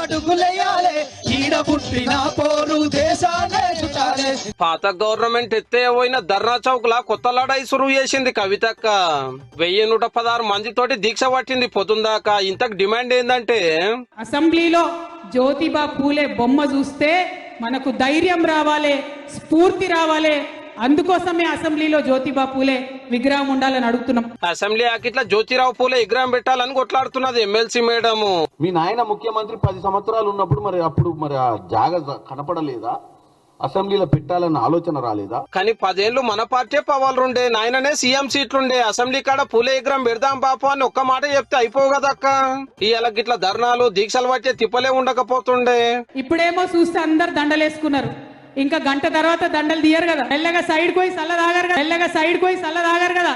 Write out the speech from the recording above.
అడుగులేయాలే ఈడ పుట్టిన పోరు దేశాలే చుట్టాలే. పాత గవర్నమెంట్ ఎత్తే పోయిన ధర్నా చౌక్ లా కొత్త లడాయి సురువు చేసింది కవితక్క. 1116 మందితోటి దీక్ష పట్టింది పొద్దుందాకా. ఇంతకు డిమాండ్ ఏందంటే అసెంబ్లీలో జ్యోతిబా పూలే బొమ్మ చూస్తే మనకు ధైర్యం రావాలి, స్ఫూర్తి రావాలి. అందుకోసమే అసెంబ్లీలో జ్యోతిబా పూలే విగ్రహం ఉండాలని అడుగుతున్నాం. అసెంబ్లీ ఆకిట్లా జ్యోతిరావు పూలే విగ్రహం పెట్టాలని కొట్లాడుతున్నది ఎమ్మెల్సీ మేడం. మీ నాయన ముఖ్యమంత్రి 10 సంవత్సరాలు ఉన్నప్పుడు మరి ఆ జాగ కనపడలేదా? అసెంబ్లీలో పెట్టాలన్న ఆలోచన రాలేదా? కానీ 10 ఏళ్లు మన పార్టీ పవర్లుండే, నాయననే సీఎం సీట్లుండే. అసెంబ్లీ కాడ పూలే విగ్రహం పెడదాం పాప అని ఒక్క మాట చెప్తే అయిపోవు కదక్క. ఇవాళ గిట్లా ధర్నాలు దీక్షలు పట్టే తిప్పలే ఉండకపోతుండే. ఇప్పుడేమో చూస్తే అందరు దండలేసుకున్నారు. ఇంకా గంట తర్వాత దండలు తీయరు కదా. మెల్లగా సైడ్ పోయి సల్ల తాగారు కదా.